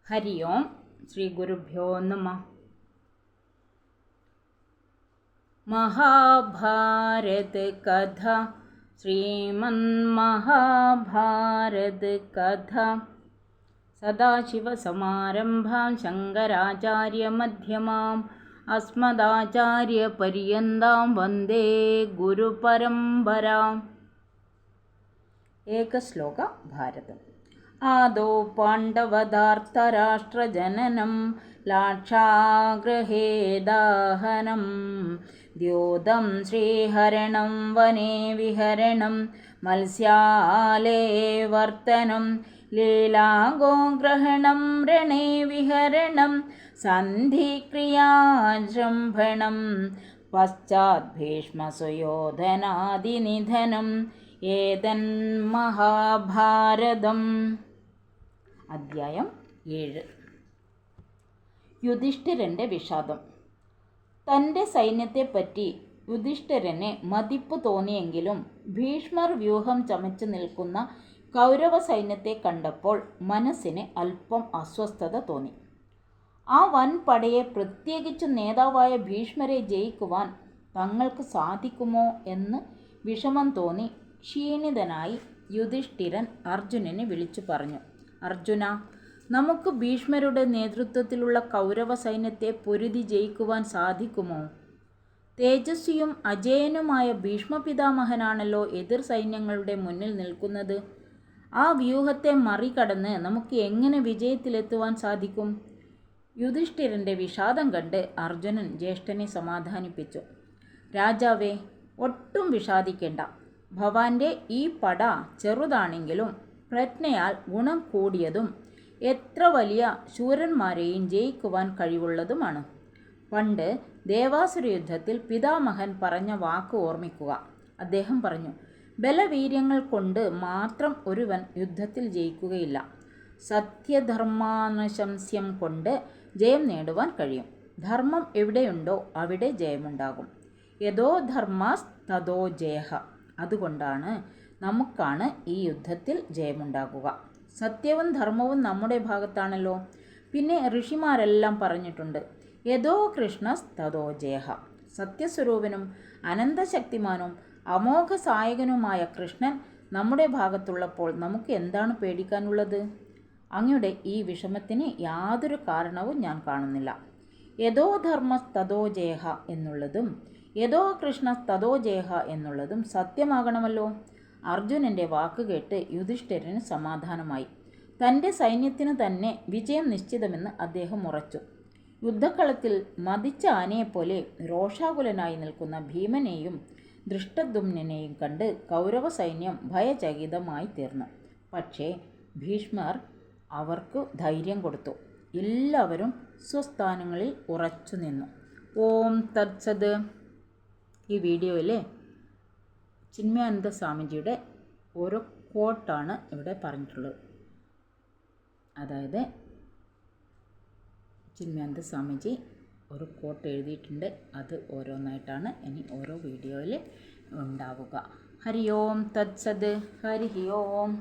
हरि ओम श्री गुरुभ्यो नमः। महाभारत कथा श्रीमन्महाभारत कथा सदाशिवसमारम्भां शङ्कराचार्यमध्यमाम् अस्मदाचार्यपर्यन्तां वन्दे गुरुपरम्पराम्। एकश्लोक भारतम्। आदौ पाण्डवदार्तराष्ट्रजननं लाक्षागृहेदाहनं द्योतं श्रीहरणं वने विहरणं मत्स्याले वर्तनं लीलागोग्रहणं रणे विहरणं सन्धिक्रियाजृम्भणं पश्चाद्भीष्मसुयोधनादिनिधनम् ഏതന്മഹാഭാരതം. അധ്യായം 7. യുധിഷ്ഠിരൻ്റെ വിഷാദം. തൻ്റെ സൈന്യത്തെപ്പറ്റി യുധിഷ്ഠിരന് മതിപ്പ് തോന്നിയെങ്കിലും ഭീഷ്മർ വ്യൂഹം ചമച്ചു നിൽക്കുന്ന കൗരവ സൈന്യത്തെ കണ്ടപ്പോൾ മനസ്സിന് അല്പം അസ്വസ്ഥത തോന്നി. ആ വൻ പടയെ, പ്രത്യേകിച്ച് നേതാവായ ഭീഷ്മരെ ജയിക്കുവാൻ തങ്ങൾക്ക് സാധിക്കുമോ എന്ന് വിഷമം തോന്നി ക്ഷീണിതനായി യുധിഷ്ഠിരൻ അർജുനനെ വിളിച്ചു പറഞ്ഞു: അർജുന, നമുക്ക് ഭീഷ്മരുടെ നേതൃത്വത്തിലുള്ള കൗരവ സൈന്യത്തെ പൊരുതി ജയിക്കുവാൻ സാധിക്കുമോ? തേജസ്വിയും അജേയനുമായ ഭീഷ്മപിതാമഹനാണല്ലോ എതിർ സൈന്യങ്ങളുടെ മുന്നിൽ നിൽക്കുന്നത്. ആ വ്യൂഹത്തെ മറികടന്ന് നമുക്ക് എങ്ങനെ വിജയത്തിലെത്തുവാൻ സാധിക്കും? യുധിഷ്ഠിരൻ്റെ വിഷാദം കണ്ട് അർജുനൻ ജ്യേഷ്ഠനെ സമാധാനിപ്പിച്ചു. രാജാവേ, ഒട്ടും വിഷാദിക്കേണ്ട. ഭവാന്റെ ഈ പട ചെറുതാണെങ്കിലും പ്രജ്ഞയാൽ ഗുണം കൂടിയതും എത്ര വലിയ ശൂരന്മാരെയും ജയിക്കുവാൻ കഴിവുള്ളതുമാണ്. പണ്ട് ദേവാസുര യുദ്ധത്തിൽ പിതാമഹൻ പറഞ്ഞ വാക്ക് ഓർമ്മിക്കുക. അദ്ദേഹം പറഞ്ഞു: ബലവീര്യങ്ങൾ കൊണ്ട് മാത്രം ഒരുവൻ യുദ്ധത്തിൽ ജയിക്കുകയില്ല. സത്യധർമാനുശംസ്യം കൊണ്ട് ജയം നേടുവാൻ കഴിയും. ധർമ്മം എവിടെയുണ്ടോ അവിടെ ജയമുണ്ടാകും. യഥോ ധർമാസ് തഥോ ജയഃ. അതുകൊണ്ടാണ് നമുക്കാണ് ഈ യുദ്ധത്തിൽ ജയമുണ്ടാകുക. സത്യവും ധർമ്മവും നമ്മുടെ ഭാഗത്താണല്ലോ. പിന്നെ ഋഷിമാരെല്ലാം പറഞ്ഞിട്ടുണ്ട്: യഥോ കൃഷ്ണസ് തഥോ ജയഃ. സത്യസ്വരൂപനും അനന്തശക്തിമാനും അമോഘ സഹായകനുമായ കൃഷ്ണൻ നമ്മുടെ ഭാഗത്തുള്ളപ്പോൾ നമുക്ക് എന്താണ് പേടിക്കാനുള്ളത്? അങ്ങയുടെ ഈ വിഷമത്തിന് യാതൊരു കാരണവും ഞാൻ കാണുന്നില്ല. യഥോ ധർമ്മസ് തഥോ ജയഃ എന്നുള്ളതും യഥോ കൃഷ്ണ തഥോ ജയഃ എന്നുള്ളതും സത്യമാകണമല്ലോ. അർജുനൻ്റെ വാക്ക് കേട്ട് യുധിഷ്ഠിരന് സമാധാനമായി. തൻ്റെ സൈന്യത്തിന് തന്നെ വിജയം നിശ്ചിതമെന്ന് അദ്ദേഹം ഉറച്ചു. യുദ്ധക്കളത്തിൽ മതിച്ച ആനയെപ്പോലെ രോഷാകുലനായി നിൽക്കുന്ന ഭീമനെയും ദൃഷ്ടദ്യുമ്നനെയും കണ്ട് കൗരവ സൈന്യം ഭയചകിതമായി തീർന്നു. പക്ഷേ ഭീഷ്മർ അവർക്ക് ധൈര്യം കൊടുത്തു. എല്ലാവരും സ്വസ്ഥാനങ്ങളിൽ ഉറച്ചു നിന്നു. ഓം തത്സത്. ഈ വീഡിയോയിൽ ചിന്മയാനന്ദ സ്വാമിജിയുടെ ഓരോ കോട്ടാണ് ഇവിടെ പറഞ്ഞിട്ടുള്ളത്. അതായത് ചിന്മയാനന്ദ സ്വാമിജി ഒരു കോട്ട് എഴുതിയിട്ടുണ്ട്. അത് ഓരോന്നായിട്ടാണ് ഇനി ഓരോ വീഡിയോയിൽ ഉണ്ടാവുക. ഹരി ഓം തത്സത്. ഹരി ഓം.